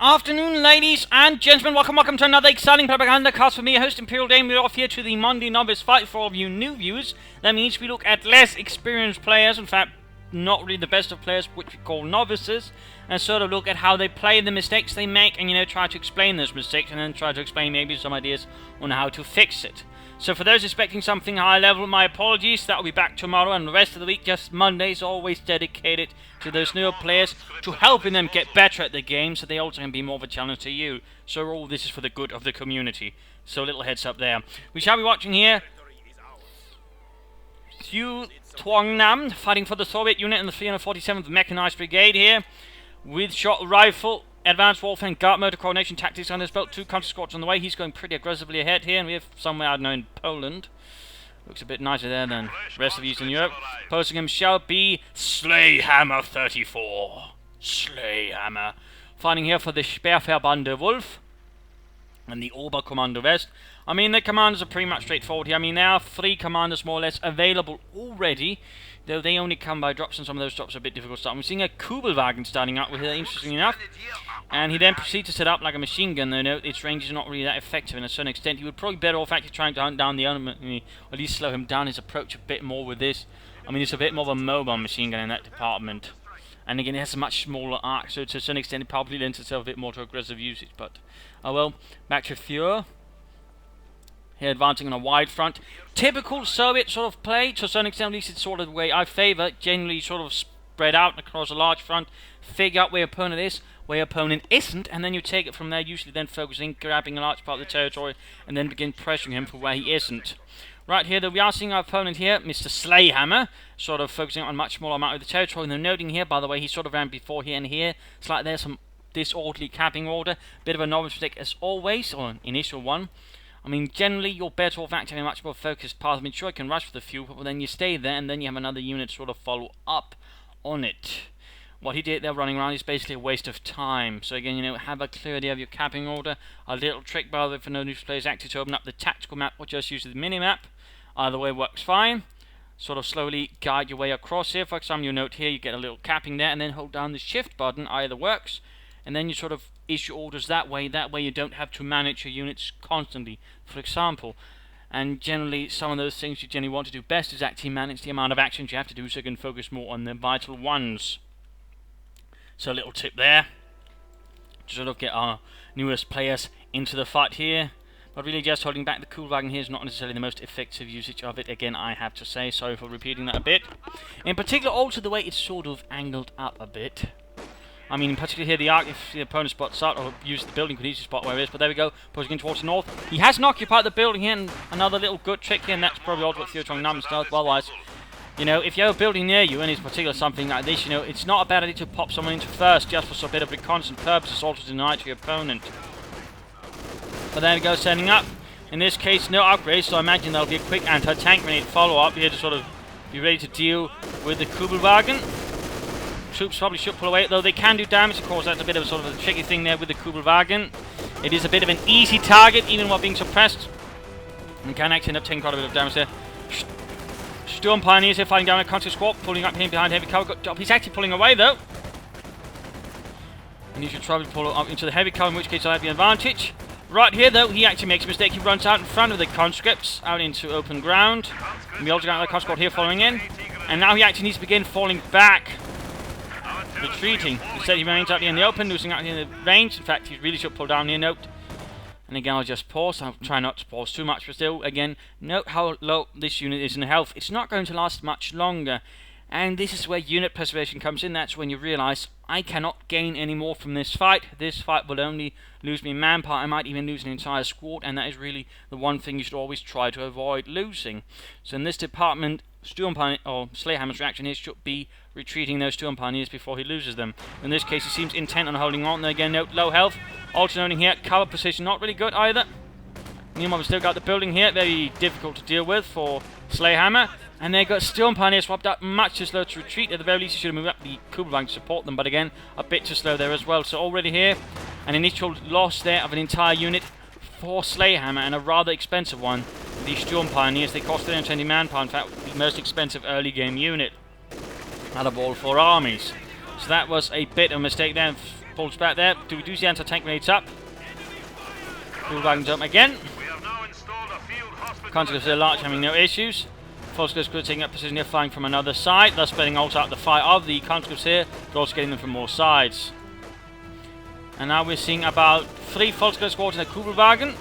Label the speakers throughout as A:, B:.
A: afternoon, ladies and gentlemen. Welcome to another exciting Propagandacast with me, your host Imperial Dame. We're off here to the Monday Novice Fight for all of you new viewers. That means we look at less experienced players, in fact, not really the best of players, which we call novices, and sort of look at how they play, the mistakes they make, and try to explain those mistakes, and then try to explain maybe some ideas on how to fix it. So for those expecting something high level, my apologies. That will be back tomorrow, and the rest of the week, just Mondays, always dedicated to those newer players, to helping them get better at the game, so they also can be more of a challenge to you. So all this is for the good of the community. So a little heads up there. We shall be watching here ThieuTuongNam fighting for the Soviet unit in the 347th Mechanized Brigade here, with shot rifle, advanced warfare and guard motor coordination tactics on his belt. 2 counter squads on the way. He's going pretty aggressively ahead here, and we have somewhere, I don't know, in Poland. Looks a bit nicer there than the rest of Eastern Europe. Opposing him shall be Slayhammer 34. Slayhammer. Fighting here for the Sperrverbande Wolf and the Oberkommando West. I mean, the commanders are pretty much straightforward here. I mean, there are 3 commanders more or less available already, though they only come by drops, and some of those drops are a bit difficult to start. We're seeing a Kubelwagen starting up with here, interestingly enough. And he then proceeds to set up like a machine gun, though its range is not really that effective in a certain extent. He would probably be better off actually trying to hunt down the enemy, or at least slow him down his approach a bit more with this. I mean, it's a bit more of a mobile machine gun in that department. And again, it has a much smaller arc, so to a certain extent it probably lends itself a bit more to aggressive usage. But, oh well, back to Thieu. Here advancing on a wide front. Typical Soviet sort of play, to a certain extent, at least it's sort of the way I favour. Generally sort of spread out across a large front, figure out where your opponent is, where your opponent isn't, and then you take it from there, usually then focusing, grabbing a large part of the territory, and then begin pressuring him for where he isn't. Right here, though, we are seeing our opponent here, Mr. Slayhammer, sort of focusing on a much smaller amount of the territory. And they're noting here, by the way, he sort of ran before here and here. It's like there's some disorderly capping order. Bit of a novice mistake as always, or an initial one. I mean, generally, you're better off acting a much more focused path. I mean, sure, you can rush for the fuel, but then you stay there, and then you have another unit sort of follow up on it. What he did there running around is basically a waste of time. So again, have a clear idea of your capping order. A little trick, by the way, for no new players actually to open up the tactical map or just use the mini-map. Either way works fine. Sort of slowly guide your way across here. For example, you note here, you get a little capping there, and then hold down the shift button. Either works. And then you sort of issue orders that way. That way you don't have to manage your units constantly, for example. And generally, some of those things you generally want to do best is actually manage the amount of actions you have to do so you can focus more on the vital ones. So a little tip there, to sort of get our newest players into the fight here. But really just holding back the Kubelwagen here is not necessarily the most effective usage of it. Again, I have to say, sorry for repeating that a bit. In particular, also the way it's sort of angled up a bit. I mean, in particular here, the arc, if the opponent spots out or uses the building, could easily spot where it is. But there we go, pushing in towards the north. He hasn't occupied the building here, and another little good trick here, and that's probably also what ThieuTuongNam does. Otherwise, if you have a building near you, and it's particular something like this, it's not a bad idea to pop someone into first, just for a bit of reconnaissance purposes, also to deny to your opponent. But there we go, setting up. In this case, no upgrades, so I imagine there'll be a quick anti-tank grenade follow-up here to sort of be ready to deal with the Kubelwagen. Troops probably should pull away, though they can do damage. Of course, that's a bit of a sort of a tricky thing there with the Kubelwagen. It is a bit of an easy target, even while being suppressed. And can actually end up taking quite a bit of damage there. Storm Pioneers here fighting down a country squad, pulling up here behind heavy cover. Good job. He's actually pulling away, though. And you should try to pull up into the heavy cover, in which case I'll have the advantage. Right here, though, he actually makes a mistake. He runs out in front of the conscripts, out into open ground. And we also got another conscript here following in. And now he actually needs to begin falling back. Retreating. Instead, he remains out here in the open, losing out here in the range. In fact, he really should pull down here, note. And again, I'll just pause. I'll try not to pause too much, but still, again, note how low this unit is in health. It's not going to last much longer. And this is where unit preservation comes in. That's when you realise, I cannot gain any more from this fight. This fight will only lose me manpower. I might even lose an entire squad, and that is really the one thing you should always try to avoid losing. So in this department, Slayhammer's reaction here should be retreating those Sturm Pioneers before he loses them. In this case, he seems intent on holding on. Then again, note low health. Also noting here, cover position not really good either. Meanwhile, we've still got the building here, very difficult to deal with for Slayhammer. And they've got Sturm Pioneers swapped up, much too slow to retreat. At the very least, you should have moved up the Kubelwagen to support them, but again, a bit too slow there as well. So already here, an initial loss there of an entire unit for Slayhammer, and a rather expensive one. The Sturm Pioneers, they cost 320 manpower, in fact, the most expensive early game unit out of all 4 armies. So that was a bit of a mistake there pulls back there. Do we do the anti-tank grenades up? Kubelwagen jump again. Conscripts are large, having no issues. Volkskriegs could taking up position here, firing from another side, thus spreading also out the fire of the conscripts here, but also getting them from more sides. And now we're seeing about 3 Volkskriegs squads in a Kubelwagen.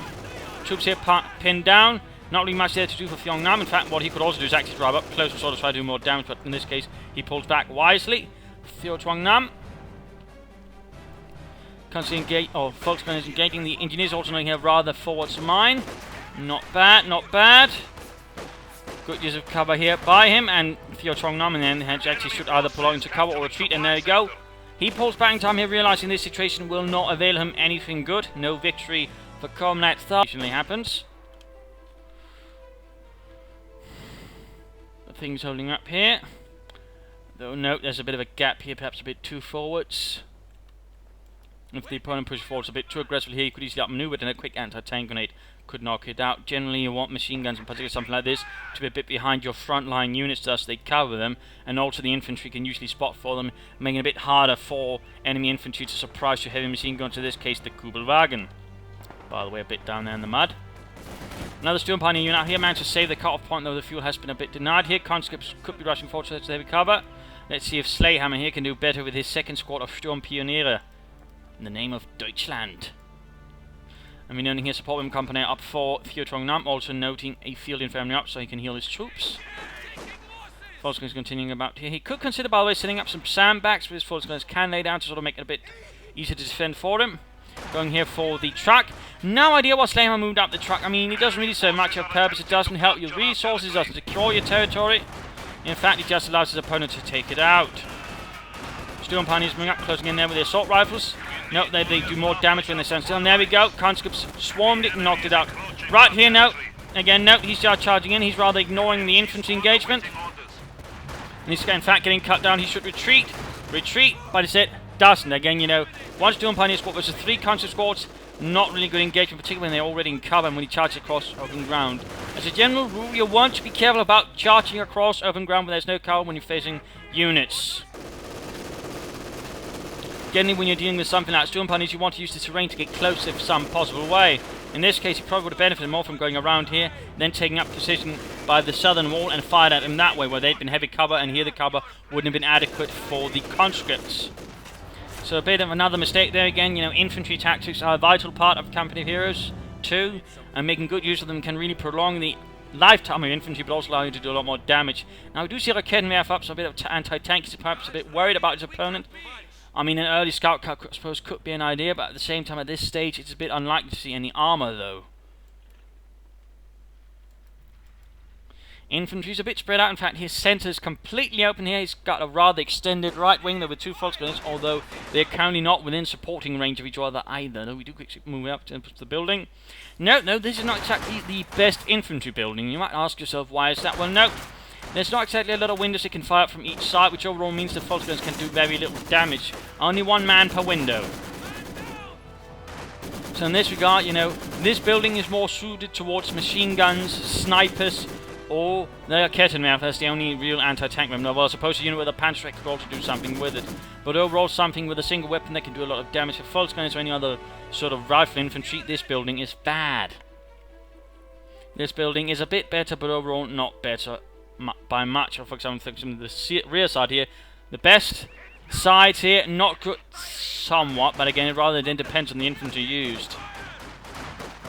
A: Troops here pinned down. Not really much there to do for ThieuTuongNam. In fact, what he could also do is actually drive up close and sort of try to do more damage, but in this case, he pulls back wisely. ThieuTuongNam. Volkskriegs engaging the engineers, also knowing here rather forwards mine. Not bad, not bad. Good use of cover here by him, and ThieuTuongNam, and then actually should either pull out into cover or retreat, and there you go. He pulls back in time here, realizing this situation will not avail him anything good. No victory for Comnat Thar. Usually happens. The thing's holding up here. Though, note, there's a bit of a gap here, perhaps a bit too forwards. If the opponent pushes forwards a bit too aggressively here, you could easily outmaneuver it, and a quick anti-tank grenade could knock it out. Generally, you want machine guns, in particular something like this, to be a bit behind your frontline units, thus they cover them, and also the infantry can usually spot for them, making it a bit harder for enemy infantry to surprise your heavy machine guns, in this case the Kubelwagen. By the way, a bit down there in the mud. Another Sturmpioneer unit out here managed to save the cut-off point, though the fuel has been a bit denied here. Conscripts could be rushing forward to heavy cover. Let's see if Slayhammer here can do better with his second squad of Sturmpioniere in the name of Deutschland. And we're noting here support with company up for ThieuTuongNam, also noting a field infantry up so he can heal his troops. Volkskriegs continuing about here. He could consider, by the way, setting up some sandbags with his Volkskriegs can lay down to sort of make it a bit easier to defend for him. Going here for the truck. No idea what Slayhammer moved up the truck. I mean, it doesn't really serve much of purpose. It doesn't help your resources, doesn't secure your territory. In fact, it just allows his opponent to take it out. Sturmpioneers moving up, closing in there with the assault rifles. No, they do more damage when they stand still. And there we go. Conscripts swarmed it and knocked it out. Right here, no. Again, no. He's just charging in. He's rather ignoring the infantry engagement. And he's, in fact, getting cut down. He should retreat. Retreat. But it's it. Doesn't. Again, you know, one Sturmpioneer squad versus 3 conscript squads. Not really good engagement, particularly when they're already in cover and when he charges across open ground. As a general rule, you want to be careful about charging across open ground when there's no cover when you're facing units. Generally, when you're dealing with something like Sturmpioneers, you want to use the terrain to get close in some possible way. In this case, he probably would have benefited more from going around here, then taking up position by the southern wall and fired at him that way, where they'd been heavy cover, and here the cover wouldn't have been adequate for the conscripts. So a bit of another mistake there again. You know, infantry tactics are a vital part of Company of Heroes 2, and making good use of them can really prolong the lifetime of infantry, but also allow you to do a lot more damage. Now, we do see Raketenwerfer up, so a bit of anti-tank. He's perhaps a bit worried about his opponent. I mean, an early scout cut, I suppose, could be an idea, but at the same time, at this stage, it's a bit unlikely to see any armor, though. Infantry's a bit spread out. In fact, his centre's completely open here. He's got a rather extended right wing, though, with 2 Volkskriegs, although they're currently not within supporting range of each other either. Though we do quickly move up to the building. No, this is not exactly the best infantry building. You might ask yourself, why is that? Well, no. There's not exactly a lot of windows that can fire up from each side, which overall means the Volkskriegs can do very little damage. Only 1 man per window. So in this regard, you know, this building is more suited towards machine guns, snipers, or the Raketenwerfer. That's the only real anti-tank weapon. Well, I suppose a unit with a Panzerwreck could also do something with it. But overall, something with a single weapon that can do a lot of damage. For Volkskriegs or any other sort of rifle infantry, this building is bad. This building is a bit better, but overall not better by much. For example, the rear side here, the best sides here, not good somewhat, but again, it rather then depends on the infantry used.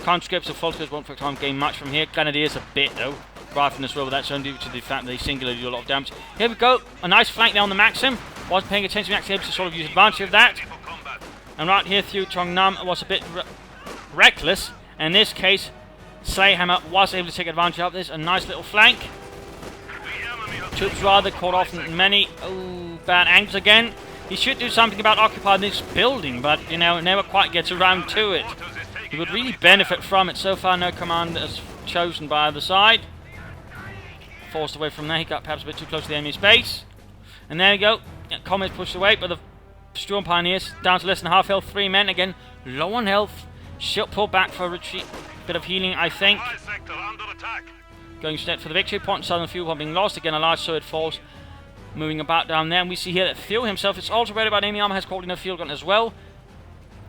A: Conscripts of Volkskriegs won't, for example, gain much from here. Grenadiers a bit, though. Rifle as well, but that's only due to the fact that they singularly do a lot of damage. Here we go, a nice flank there on the Maxim. Wasn't paying attention, actually able to sort of use advantage of that. And right here, ThieuTuongNam was a bit reckless. In this case, Slayhammer was able to take advantage of this. A nice little flank. Troops rather caught off in many bad angles again. He should do something about occupying this building, but, you know, never quite gets around to it. He would really benefit from it. So far, no command is chosen by either side. Forced away from there. He got perhaps a bit too close to the enemy's base. And there we go. Comets pushed away, but the Sturmpioneers down to less than half health. 3 men again, low on health. Should pull back for a retreat. Bit of healing, I think. Going straight for the victory point. Southern fuel pump being lost. Again, a large Soviet force moving about down there. And we see here that Thieu himself is also worried about enemy armor. Has called in a field gun as well.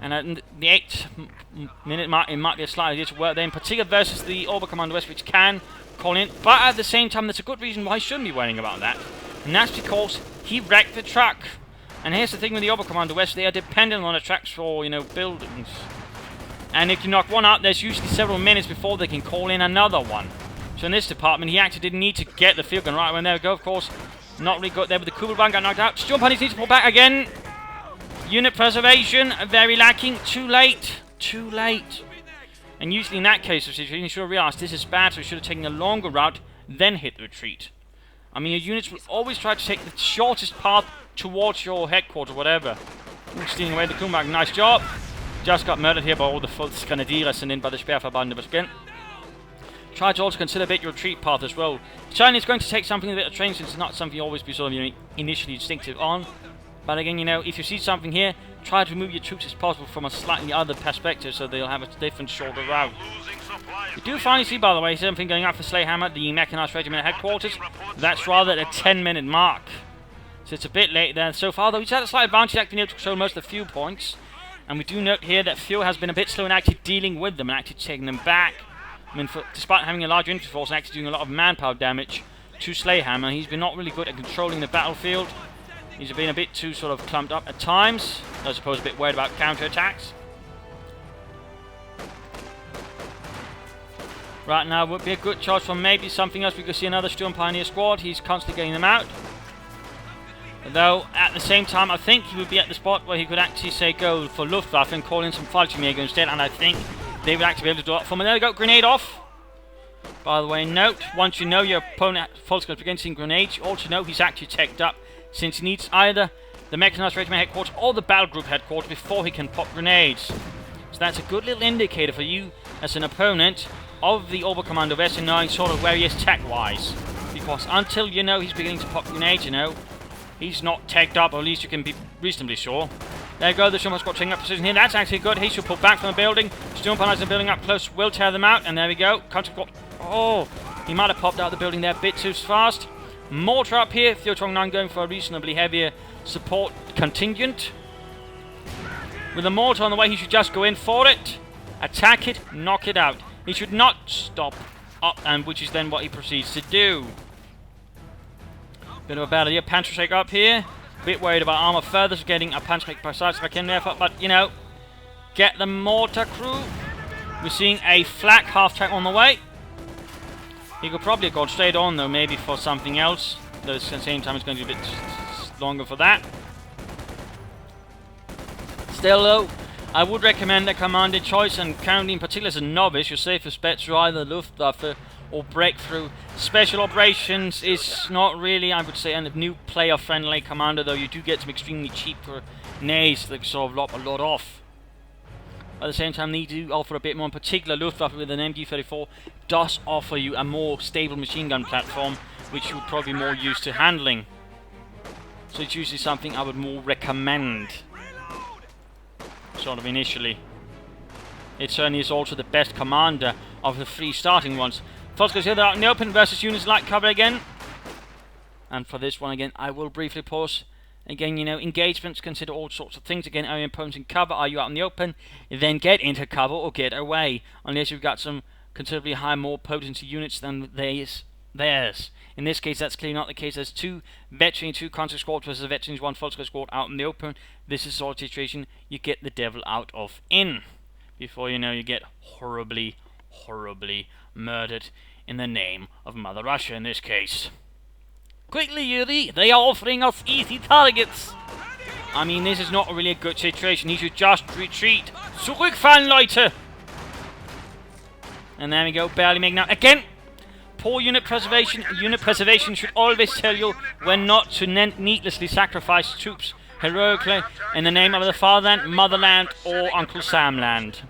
A: And at the 8-minute mark, it might be a slight idea to work there, in particular versus the Oberkommando West, which can call in. But at the same time, there's a good reason why he shouldn't be worrying about that. And that's because he wrecked the truck. And here's the thing with the Oberkommando West, they are dependent on the tracks for, buildings. And if you knock one out, there's usually several minutes before they can call in another one. So in this department, he actually didn't need to get the field gun right when there we go, of course. Not really good there with the Kugelbahn, got knocked out. Jump on, he needs to pull back again. Unit preservation, very lacking. Too late. Too late. And usually in that case of situation, you should have realized this is bad, so you should have taken a longer route, then hit the retreat. I mean, your units will always try to take the shortest path towards your headquarters or whatever. Stealing away the Kugelbahn, nice job. Just got murdered here by all the Volksgrenadiere sent in by the Sperrverband of Ghent. Try to also consider a bit your retreat path as well. China is going to take something a bit of training, since it's not something you always be sort of initially instinctive on. But again, if you see something here, try to move your troops as possible from a slightly other perspective, so they'll have a different, shorter route. You do finally see, by the way, something going up for Slayhammer, the Mechanized Regiment headquarters. That's rather at a 10-minute mark. So it's a bit late there. So far, though, he's had a slight advantage, actually been able to control most of the few points. And we do note here that Theo has been a bit slow in actually dealing with them and actually taking them back. I mean, despite having a large infantry force and actually doing a lot of manpower damage to Slayhammer, he's been not really good at controlling the battlefield. He's been a bit too sort of clumped up at times. I suppose a bit worried about counterattacks. Right now would be a good choice for maybe something else. We could see another Sturm Pioneer squad. He's constantly getting them out. Though, at the same time, I think he would be at the spot where he could actually say go for Luftwaffe and call in some Fallschirmjäger instead. And I think they would actually be able to do it for him. And there we go, grenade off. By the way, note, once you know your opponent falls against grenades, you also know he's actually teched up, since he needs either the Mechanized Regiment headquarters or the Battle Group headquarters before he can pop grenades. So that's a good little indicator for you as an opponent of the Oberkommando West in knowing sort of where he is tech-wise. Because until you know he's beginning to pop grenades, he's not teched up, or at least you can be reasonably sure. There you go, the Sturmpanzer squad taking up position here. That's actually good. He should pull back from the building. Sturmpanzer building up close will tear them out, and there we go. Counter squad. Oh, he might have popped out the building there a bit too fast. Mortar up here. ThieuTuongNam going for a reasonably heavier support contingent. With a mortar on the way, he should just go in for it, attack it, knock it out. He should not stop up, and which is then what he proceeds to do. Bit of a battle here. Panzerschreck up here. Bit worried about armor further, so getting a Panzerschreck precise if I can there, but get the mortar crew. We're seeing a flak half-track on the way. He could probably have gone straight on, though, maybe for something else. Though at the same time, it's going to be a bit longer for that. Still, though, I would recommend a commander choice, and currently, in particular, as a novice, your safest bets are either Luftwaffe or Breakthrough. Special Operations is not really, I would say, a new player-friendly commander, though you do get some extremely cheap grenades that sort of lop a lot off. At the same time, they do offer a bit more. In particular, Luftwaffe with an MG34 does offer you a more stable machine gun platform, which you would probably be more used to handling. So it's usually something I would more recommend, sort of initially. It certainly is also the best commander of the three starting ones. First goes here, they're out in the open versus units light cover again. And for this one again, I will briefly pause. Again, engagements, consider all sorts of things. Again, are your opponents in cover? Are you out in the open? Then get into cover or get away. Unless you've got some considerably higher, more potency units than theirs. In this case, that's clearly not the case. There's two veteran, two contact squads versus a veterans, one Volksgrenadier squad out in the open. This is the sort of situation you get the devil out of in. Before you know, you get horribly, horribly murdered in the name of Mother Russia in this case. Quickly, Yuri, they are offering us easy targets. I mean, this is not really a good situation. He should just retreat. Zurückfallen, Leute! And there we go, barely making out. Again, poor unit preservation. Unit preservation should always tell you when not to needlessly sacrifice troops heroically in the name of the fatherland, motherland, or Uncle Sam land.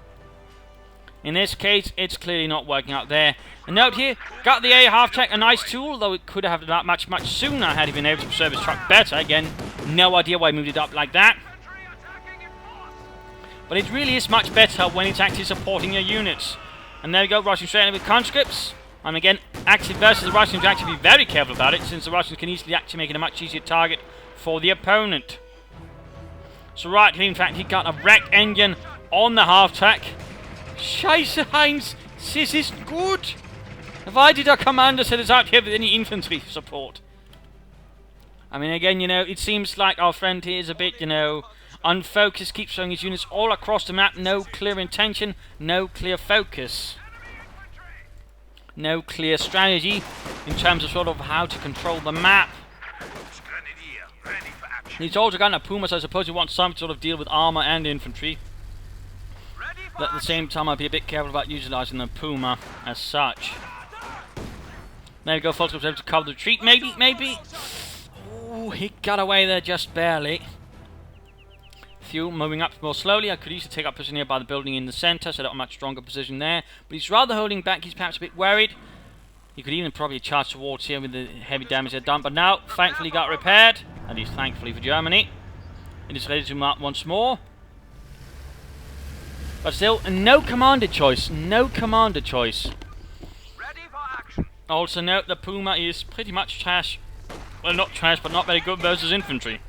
A: In this case, it's clearly not working out there. A note here, got the A half-track, a nice tool, though it could have done that much sooner had he been able to serve his truck better. Again, no idea why he moved it up like that. But it really is much better when it's actually supporting your units. And there we go, rushing straight in with conscripts. And again, actually versus the Russians, you have to be very careful about it, since the Russians can easily actually make it a much easier target for the opponent. So right here, in fact, he got a wrecked engine on the half-track. Scheiße, Heinz, this is good. Why did our commander set us out here with any infantry support? I mean, again, you know, it seems like our friend here is a bit, you know, unfocused, keeps showing his units all across the map, no clear intention, no clear focus. No clear strategy in terms of sort of how to control the map. He's also got a Puma, so I suppose he wants some sort of deal with armor and infantry. But at the same time, I'd be a bit careful about utilizing the Puma as such. There we go, Fulton was able to cover the retreat, maybe. Oh, he got away there just barely. Thieu moving up more slowly. I could easily take up position here by the building in the centre, so that a much stronger position there. But he's rather holding back. He's perhaps a bit worried. He could even probably charge towards here with the heavy damage they've done. But now, thankfully, got repaired. At least thankfully for Germany. It is ready to mark once more. But still, no commander choice. No commander choice.
B: Ready for action.
A: Also note the Puma is pretty much trash. Well, not trash, but not very good versus infantry.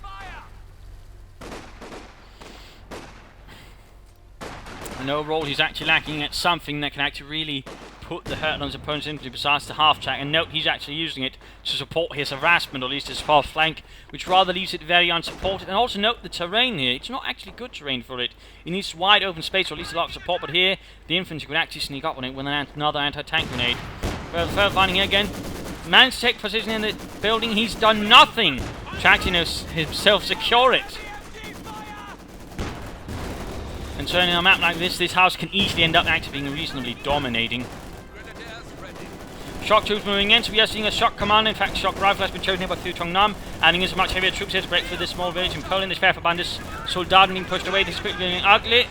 A: And overall, he's actually lacking at something that can actually really put the hurt on his opponent's infantry besides the half-track. And note, he's actually using it to support his harassment, or at least his far flank, which rather leaves it very unsupported. And also note the terrain here. It's not actually good terrain for it. It needs wide open space, or at least a lot of support. But here, the infantry could actually sneak up on it with another anti-tank grenade. Well, the third finding here again. Managed to take position in the building. He's done nothing to actually himself secure it. And turning a map like this house can easily end up actually being reasonably dominating. Shock troops moving in, so we are seeing a shock commander. In fact, shock rifle has been chosen here by ThieuTuongNam, adding in some much heavier troops here to break through this small village in Poland. This Wehrverbandis Soldaten being pushed away. This is quickly getting ugly.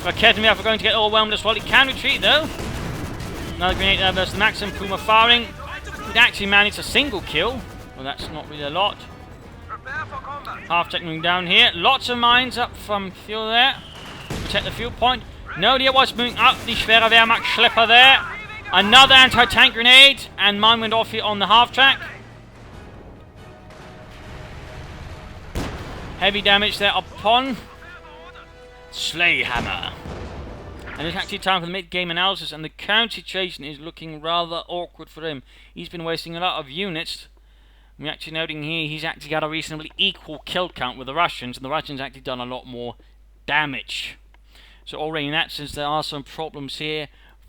A: Raketenwerfer are going to get overwhelmed as well. It can retreat though. Another grenade there versus the Maxim. Puma firing. It actually managed a single kill. Well, that's not really a lot. Half-track moving down here. Lots of mines up from fuel there. Protect the fuel point. No idea what's moving up. The Schwere Wehrmacht Schlepper there. Another anti-tank grenade. And mine went off here on the half-track. Heavy damage there upon Slayhammer. And it's actually time for the mid-game analysis. And the current situation is looking rather awkward for him. He's been wasting a lot of units. We're actually noting here he's actually got a reasonably equal kill count with the Russians. And the Russians actually done a lot more damage. So already in that sense there are some problems here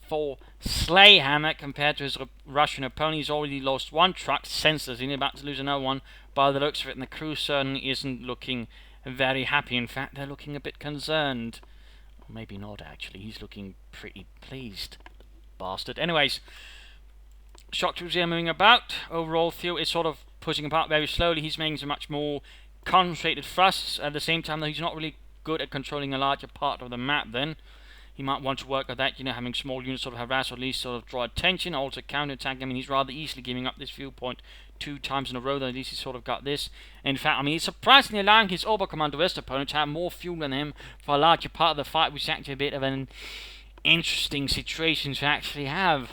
A: for Slayhammer compared to his Russian opponent. He's already lost one truck, senseless, he's about to lose another one by the looks of it, and the crew certainly isn't looking very happy. In fact, they're looking a bit concerned. Or maybe not actually, he's looking pretty pleased. Bastard. Anyways, shock troops here moving about. Overall, Thieu is sort of pushing apart very slowly. He's making some much more concentrated thrusts. At the same time, though, he's not really good at controlling a larger part of the map then. He might want to work on that, you know, having small units sort of harass or at least sort of draw attention, also counter-attack. I mean, he's rather easily giving up this viewpoint 2 times in a row, though at least he's sort of got this. In fact, I mean, he's surprisingly allowing his Oberkommando West opponent to have more fuel than him for a larger part of the fight, which is actually a bit of an interesting situation to actually have.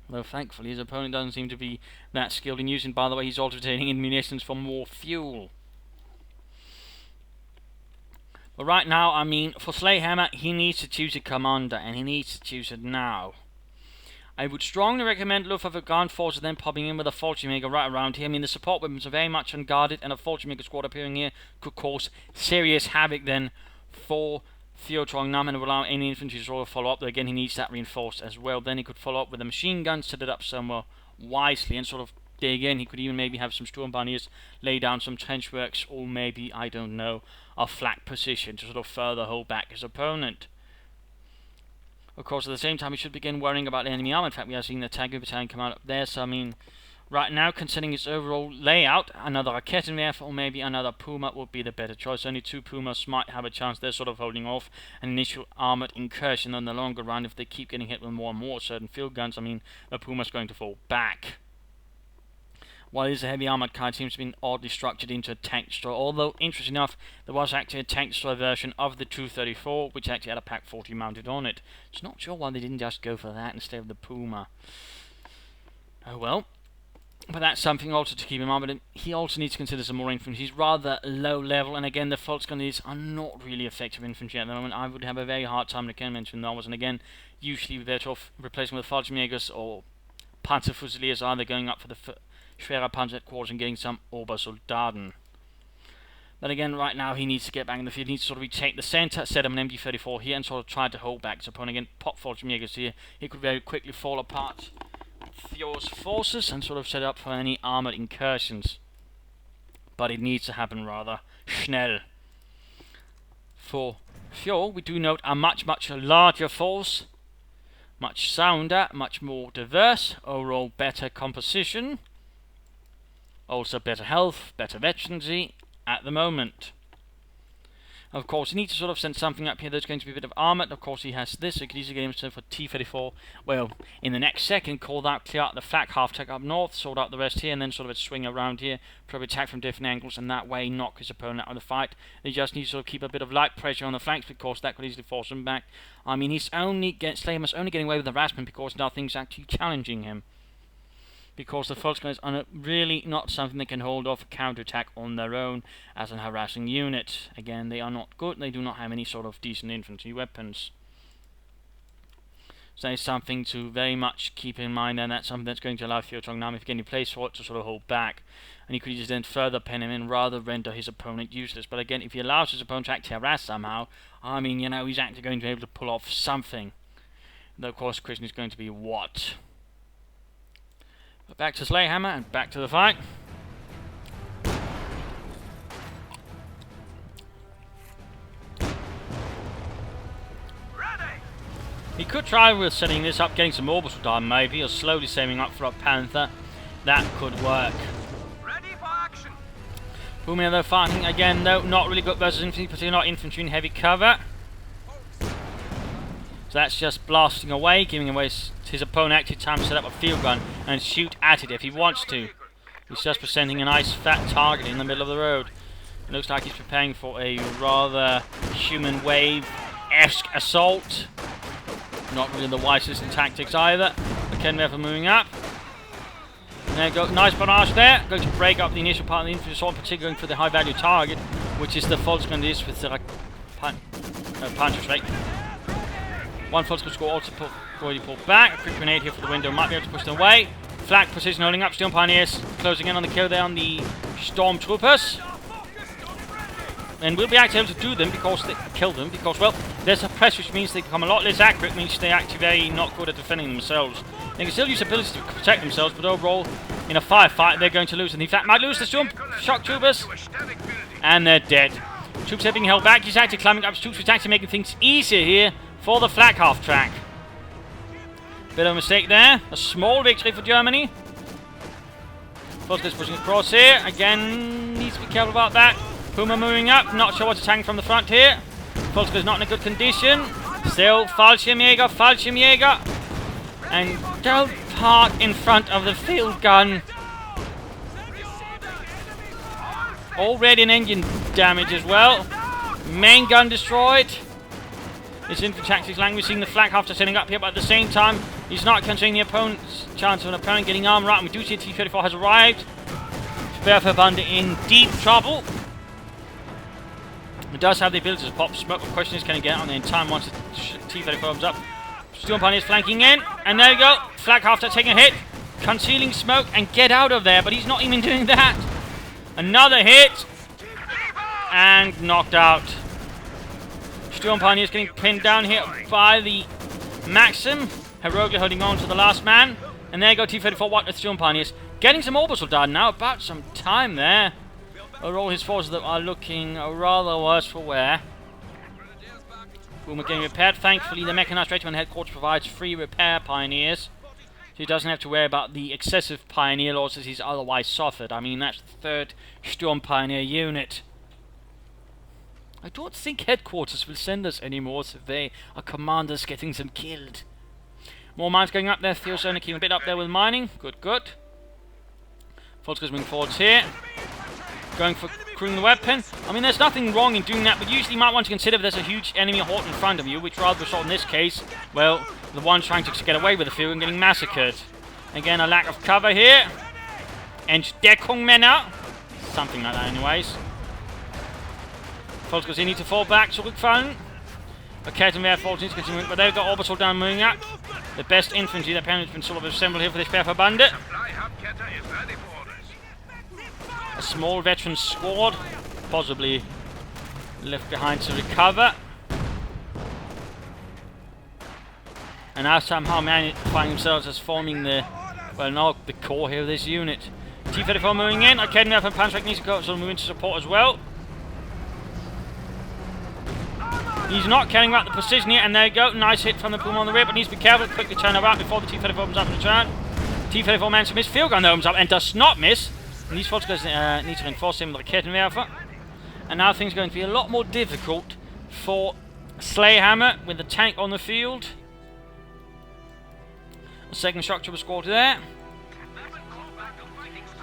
A: Though thankfully his opponent doesn't seem to be that skilled in using. By the way, he's also taking in munitions for more fuel. But right now, I mean, for Slayhammer, he needs to choose a commander, and he needs to choose it now. I would strongly recommend Luftwaffe ground forces then popping in with a Fallschirmjäger right around here. I mean, the support weapons are very much unguarded, and a Fallschirmjäger squad appearing here could cause serious havoc then for ThieuTuongNam and allow any infantry to follow up. But again, he needs that reinforced as well. Then he could follow up with a machine gun, set it up somewhere wisely, and sort of dig in. He could even maybe have some Sturmbanners lay down some trench works, or maybe, I don't know, a flank position to sort of further hold back his opponent. Of course, at the same time, he should begin worrying about the enemy armor. In fact, we are seeing the Tagu battalion come out up there. So, I mean, right now, considering its overall layout, another Raketenwerfer or maybe another Puma would be the better choice. Only 2 Pumas might have a chance. They're sort of holding off an initial armored incursion in the longer run. If they keep getting hit with more and more certain field guns, I mean, the Puma's going to fall back. While it is a heavy armoured car, it seems to be oddly structured into a tank destroyer. Although, interesting enough, there was actually a tank destroyer version of the 234, which actually had a Pak 40 mounted on it. So not sure why they didn't just go for that instead of the Puma. Oh well. But that's something also to keep in mind. But he also needs to consider some more infantry. He's rather low level, and again, the Volksgrenadiers are not really effective infantry at the moment. I would have a very hard time to mention those. And again, usually they're sort of replacing with Fallschirmjägers or Panzerfusiliers, either going up for the Schwerer Panzer headquarters and getting some Obersoldaten. But again, right now he needs to get back in the field. He needs to sort of retake the centre, set up an MG34 here, and sort of try to hold back his opponent. Again, pop Fallschirmjägers here. He could very quickly fall apart Thieu's forces and sort of set up for any armoured incursions. But it needs to happen rather schnell. For Thieu, we do note a much larger force, much sounder, much more diverse, overall better composition, also better health, better veterancy at the moment. Of course, he needs to sort of send something up here that's going to be a bit of armoured. Of course, he has this, so he could easily get himself for T-34. Well, in the next second, clear out the flak half, take up north, sort out the rest here, and then sort of a swing around here, probably attack from different angles, and that way knock his opponent out of the fight. They just need to sort of keep a bit of light pressure on the flanks, because that could easily force him back. I mean, Slaymaster's only getting away with harassment because nothing's actually challenging him. Because the Volksgrenadiers are really not something they can hold off a counter-attack on their own as an harassing unit. Again, they are not good, they do not have any sort of decent infantry weapons. So that is something to very much keep in mind, and that's something that's going to allow ThieuTuongNam, if you get any place for it, to sort of hold back. And he could just then further pen him in, rather render his opponent useless. But again, if he allows his opponent to actually harass somehow, I mean, you know, he's actually going to be able to pull off something. Though, of course, the question is going to be what? But back to Slayhammer and back to the fight. He could try with setting this up, getting some orbital done maybe, or slowly saving up for a Panther. That could work.
B: Ready for action.
A: Boomer though fighting again though, not really good versus infantry, particularly not infantry in heavy cover. So that's just blasting away, giving away his opponent active time to set up a field gun and shoot at it if he wants to. He's just presenting a nice fat target in the middle of the road. It looks like he's preparing for a rather human wave-esque assault. Not really the wisest in tactics either. Again, we're moving up. And there you go, nice barrage there. Going to break up the initial part of the infantry assault, particularly going for the high-value target, which is the Volksgrenadiers with the Panzerschreck. One Volksgrenadier score also already pulled back. A quick grenade here for the window, might be able to push them away. Flak position holding up, Sturmpioneers closing in on the kill there on the Stormtroopers. And we'll be actually able to do them because they kill them because, well, there's a press which means they become a lot less accurate, means they're actually very not good at defending themselves. They can still use abilities to protect themselves, but overall, in a firefight, they're going to lose. And in fact, might lose the shock troopers. And they're dead. Troops are being held back. He's actually climbing up his troops, which is actually making things easier here for the flak half track. Bit of a mistake there. A small victory for Germany. Volksgrenadiers pushing across here. Again, needs to be careful about that. Puma moving up. Not sure what's attacking from the front here. Volksgrenadiers not in a good condition. Still, Fallschirmjäger. And don't park in front of the field gun. Already an engine damage as well. Main gun destroyed. This infantry tactics language, seeing the flak half setting up here, but at the same time, he's not considering the opponent's chance of an opponent getting armed right. And we do see T-34 has arrived. Sperrverbande in deep trouble. It does have the ability to pop smoke. The question is, can he get on in time once the T-34 comes up? Sturmpioneers flanking in, and there you go. Flak half taking a hit, concealing smoke, and get out of there. But he's not even doing that. Another hit, and knocked out. Sturmpioneers getting pinned down here by the Maxim, heroically holding on to the last man. And there you go, T-34 Watt with Sturmpioneers. Getting some orbital done now, about some time there. Overall, his forces that are looking rather worse for wear. Boomer getting repaired. Thankfully, the Mechanized Regiment Headquarters provides free repair pioneers. So he doesn't have to worry about the excessive pioneer losses he's otherwise suffered. I mean, that's the 3rd Sturmpioneer unit. I don't think Headquarters will send us any more survey. Our commanders getting them killed. More mines going up there. Thieu's only keeping a bit up there with mining. Good, good. Volksgrenadiers moving forwards here. Going for crewing the weapon. I mean, there's nothing wrong in doing that, but usually you might want to consider if there's a huge enemy horde in front of you, which rather result in this case, well, the one trying to get away with the field and getting massacred. Again, a lack of cover here. ThieuTuongNam. Something like that anyways. Volkswagen, sie need to fall back, zurückfallen. Kettenwehr falls into continuing, but they've got orbital down moving up. The best infantry that apparently has been sort of assembled here for this Sperrverbande. A small veteran squad, possibly left behind to recover. And now somehow find themselves as forming the, well, not the core here of this unit. T-34 moving in, Kettenwehr from Panzerwerk needs to go, so moving to support as well. He's not caring about the precision here, and there you go. Nice hit from the Puma on the rear, but needs to be careful. Quickly turn around before the T-34 opens up in return. T-34 manages to miss. Field gun opens up and does not miss. And these Volkswagens need to reinforce him with a Kettenwerfer. And now things are going to be a lot more difficult for Slayhammer with the tank on the field. A second shock trooper squad there.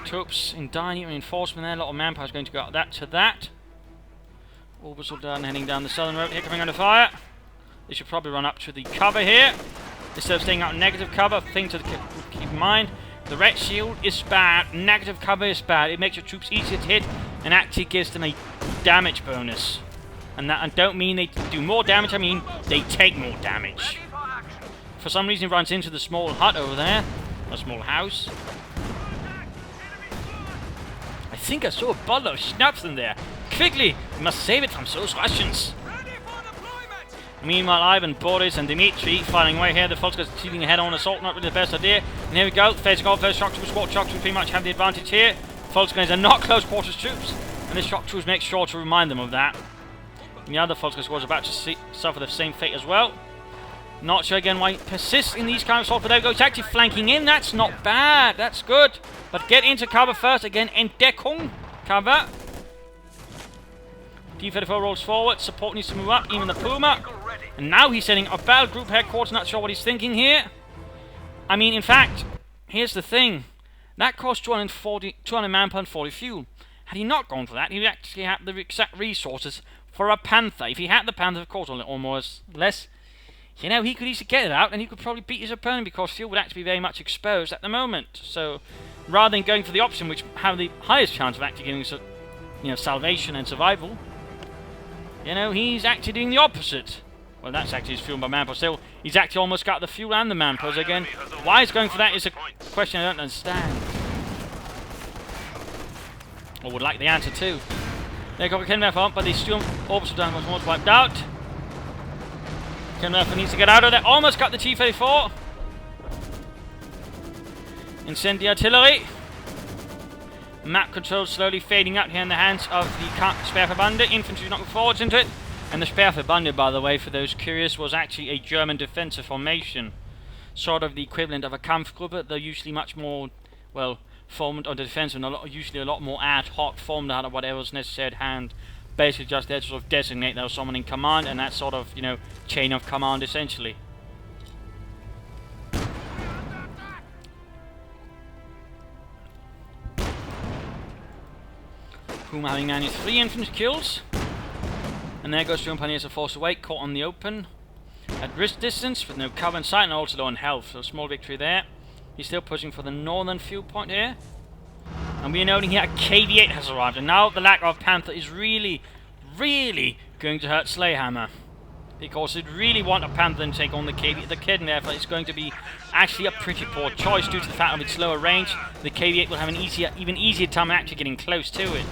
A: Troops in dire need reinforcement there. A lot of manpower is going to go up to that. Orbital down, heading down the southern road here, coming under fire. They should probably run up to the cover here. Instead of staying out negative cover, thing to keep in mind, the red shield is bad, negative cover is bad. It makes your troops easier to hit and actually gives them a damage bonus. And that I don't mean they do more damage, I mean they take more damage. For some reason it runs into the small hut over there, a small house. I think I saw a bottle of schnapps in there. Quickly, we must save it from those Russians. Meanwhile, Ivan, Boris, and Dmitri fighting away here. The Volkswagen shooting a head-on assault, not really the best idea. And here we go, facing off those shock troops. Shock troops pretty much have the advantage here. Volkswagens are not close quarters troops, and this shock troops make sure to remind them of that. And the other Volkswagen was about to suffer the same fate as well. Not sure again why he persists in these kind of assaults, but there we go. He's actually flanking in. That's not bad. That's good. But get into cover first. Again, Entdeckung cover. T-34 rolls forward, support needs to move up, even the Puma. And now he's setting up battle group headquarters, not sure what he's thinking here. I mean, in fact, here's the thing. That cost 200 manpower and 40 fuel. Had he not gone for that, he would actually have the exact resources for a Panther. If he had the Panther, of course, or more or less, you know, he could easily get it out and he could probably beat his opponent because fuel would actually be very much exposed at the moment. So, rather than going for the option which have the highest chance of actually getting, you know, salvation and survival, you know, he's actually doing the opposite. Well, that's actually his fuel by manpower. Still, he's actually almost got the fuel and the manpower again. Why he's going for that is a question I don't understand. Or would like the answer too. They got Kettenwerfer on, but the Sturm orbital down was almost wiped out. Kettenwerfer needs to get out of there. Almost got the T-34. Incendiary artillery. Map control slowly fading out here in the hands of the Sperrverbande. Infantry not forwards into it. And the Sperrverbande, by the way, for those curious, was actually a German defensive formation. Sort of the equivalent of a Kampfgruppe. They're usually much more, well, formed on the defensive and usually a lot more ad hoc, formed out of whatever's necessary at hand. Basically just there to sort of designate there was someone in command and that sort of, you know, chain of command essentially. Puma having 93 infantry kills. And there goes Sturm Pioneers a force away, caught on the open. At wrist distance, with no cover in sight and also low on health. So a small victory there. He's still pushing for the northern fuel point here. And we are noting here a KV-8 has arrived. And now the lack of Panther is really, really going to hurt Slayhammer. Because they really want a Panther to take on the KV-8. The Kettenwerfer is going to be actually a pretty poor choice due to the fact of its lower range. The KV-8 will have an even easier time actually getting close to it.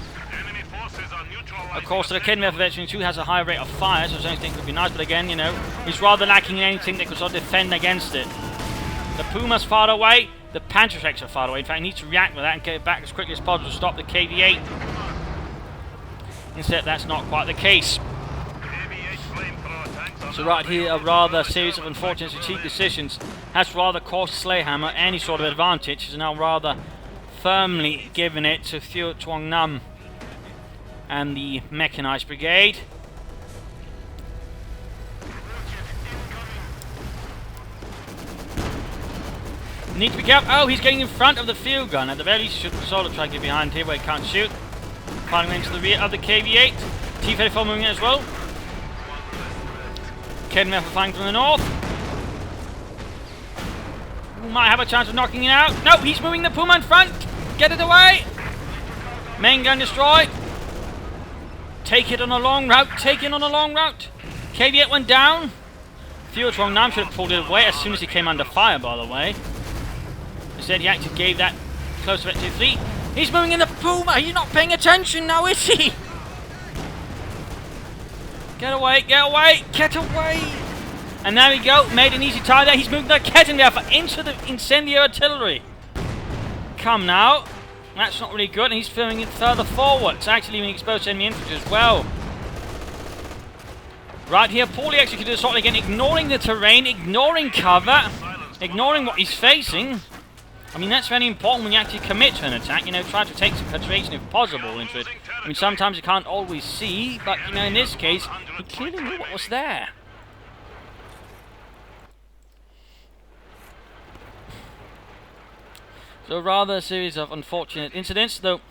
A: Of course, the Kettenwerfer veteran 2 has a high rate of fire, so I think it would be nice, but again, you know, he's rather lacking in anything that could sort of defend against it. The Puma's far away, the Panzerwerks are far away. In fact, he needs to react with that and get it back as quickly as possible to stop the KV-8. Instead, that's not quite the case. So right here, a rather series of unfortunate strategic decisions has rather cost Slayhammer any sort of advantage. He's now rather firmly given it to ThieuTuongNam and the Mechanized Brigade. Need to be careful. Oh, he's getting in front of the field gun. At the very least, he should sort of try to get behind here where he can't shoot. Firing into the rear of the KV-8. T-34 moving in as well. Kettenwerfer flying from the north. Who might have a chance of knocking it out. No, he's moving the Puma in front. Get it away! Main gun destroyed. Take it on a long route. Take it on a long route. KV-8 went down. ThieuTuongNam should have pulled it away as soon as he came under fire, by the way. Instead, he actually gave that close event to fleet. He's moving in the Puma. He's not paying attention now, is he? Get away, get away, get away. And there we go. Made an easy tie there. He's moving the Kettenwerfer into the incendiary artillery. Come now. That's not really good. And he's filming it further forward. It's actually leaving exposed to enemy infantry as well. Right here, poorly executed assault again, ignoring the terrain, ignoring cover, ignoring what he's facing. I mean, that's very important when you actually commit to an attack. You know, try to take some concentration if possible into it. I mean, sometimes you can't always see, but, you know, in this case, he clearly knew what was there. So, rather a series of unfortunate incidents, though.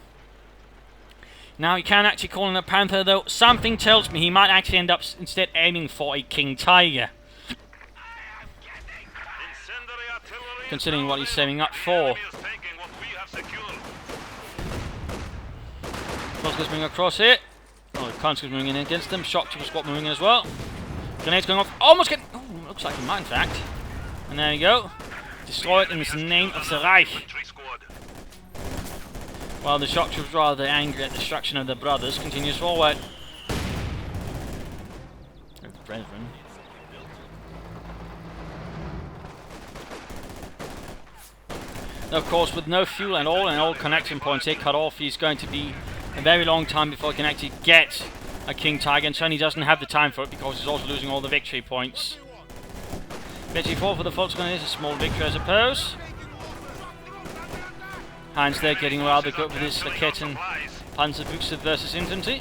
A: Now, he can actually call in a Panther, though something tells me he might actually end up instead aiming for a King Tiger. Considering what he's saving up for. Moscow's moving across here. Oh, the Kansk's moving in against them. Shock to the squad moving as well. Grenades going off. Almost getting... Oh, looks like he might, in fact. And there you go. Destroy it in the name of the Reich. While the shock troops, rather angry at the destruction of their brothers, continues forward. Brethren. Of course, with no fuel and all connection points here cut off, he's going to be a very long time before he can actually get a King Tiger, and certainly doesn't have the time for it because he's also losing all the victory points. Victory 4 for the Volkswagen is a small victory, I suppose. Heinz there getting rather good with his Raketen Panzerbuchse versus infantry.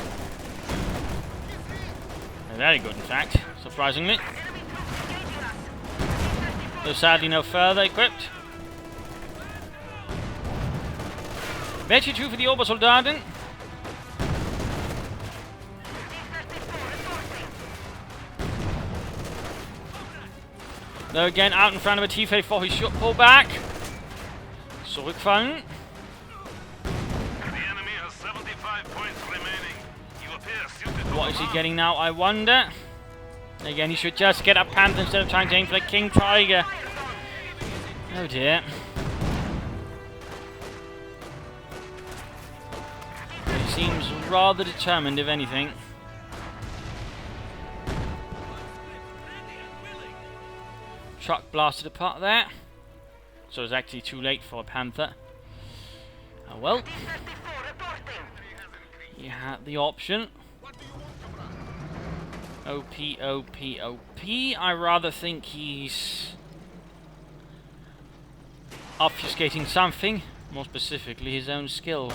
A: Very good, in fact, surprisingly. Though sadly no further equipped. Victory 2 for the Obersoldaten. Though again, out in front of a T-34, he should pull back. Zurückfallen. What is he getting now, I wonder? Again, he should just get a Panther instead of trying to aim for the King Tiger. Oh dear. He seems rather determined, if anything. Truck blasted apart there. So it's actually too late for a Panther. Oh well. You had the option. OP, OP, OP. I rather think he's obfuscating something. More specifically, his own skill.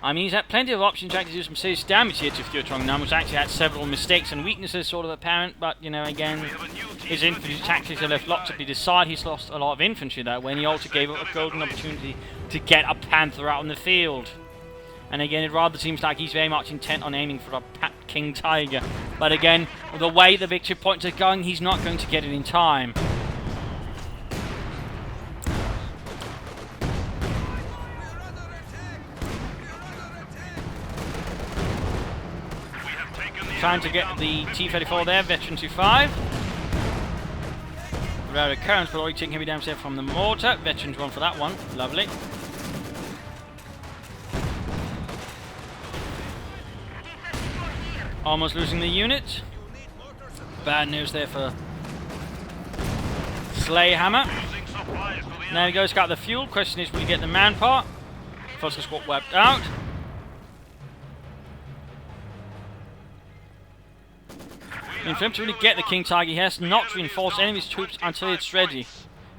A: I mean, he's had plenty of options to actually do some serious damage here to ThieuTuongNam, which actually had several mistakes and weaknesses sort of apparent, but, you know, again, his infantry tactics are left lots to be decided. He's lost a lot of infantry that way, and he also gave up a golden opportunity to get a Panther out in the field. And again, it rather seems like he's very much intent on aiming for a King Tiger. But again, the way the victory points are going, he's not going to get it in time. Trying to get the T-34 there, Veteran 2-5. Rare occurrence, but already taking heavy damage there from the mortar. Veterans 1 for that one. Lovely. Almost losing the unit. Bad news there for Slayhammer. There he goes, got the fuel. Question is, will he get the manpower? First squad wiped out. And for him to really get the King Tiger, he has not to reinforce any of his troops until it's ready.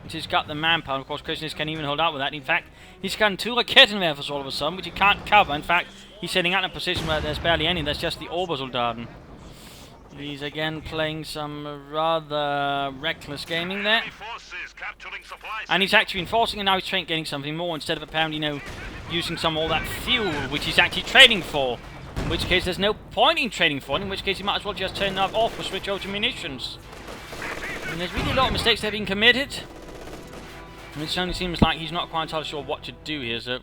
A: Until he's got the manpower. Of course, question is, can he even hold out with that? In fact, he's gotten 2 Raketenwerfers all of a sudden, which he can't cover. In fact, he's sitting out in a position where there's barely any. There's just the Obersoldaten. He's again playing some rather reckless gaming there. And he's actually enforcing, and now he's getting something more instead of apparently, you know, using some of all that fuel, which he's actually trading for. In which case, there's no point in trading for it, in which case you might as well just turn that off or switch over to munitions. And there's really a lot of mistakes that have been committed. I mean, it certainly seems like he's not quite entirely sure what to do here, so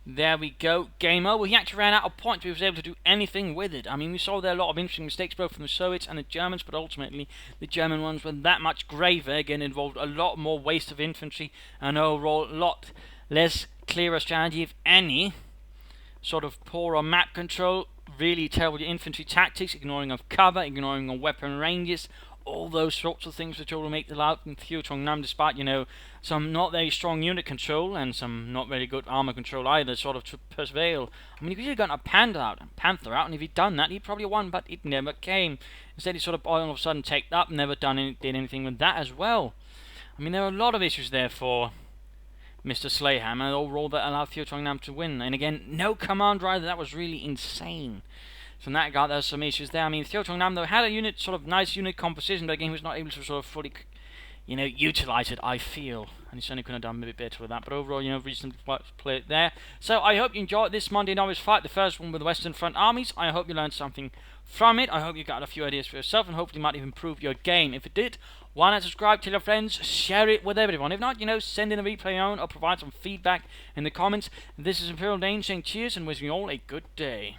A: there we go. Game over. He actually ran out of points, but he was able to do anything with it. I mean, we saw there a lot of interesting mistakes, both from the Soviets and the Germans, but ultimately the German ones were that much graver. Again, involved a lot more waste of infantry, and overall a lot less clearer strategy, if any. Sort of poorer map control, really terrible infantry tactics, ignoring of cover, ignoring of weapon ranges, all those sorts of things which will make the life in ThieuTuongNam, despite, you know, some not very strong unit control and some not very good armor control either, sort of to prevail. I mean, he could have gotten a Panther out, and if he'd done that, he'd probably won, but it never came. Instead, he sort of all of a sudden taked up, never did anything with that as well. I mean, there are a lot of issues there for Mr. Slayhammer, overall that allowed ThieuTuongNam to win. And again, no commander either. That was really insane. So in that regard, there's some issues there. I mean, ThieuTuongNam, though, had a unit, sort of nice unit composition, but again, he was not able to sort of fully, you know, utilize it, I feel. And he certainly could have done a bit better with that. But overall, you know, reasonably played there. So I hope you enjoyed this Monday Novice fight, the first one with the Western Front armies. I hope you learned something from it. I hope you got a few ideas for yourself, and hopefully might even improve your game. If it did, why not subscribe, tell your friends, share it with everyone. If not, you know, send in a replay on or provide some feedback in the comments. This is Imperial Dane saying cheers and wishing you all a good day.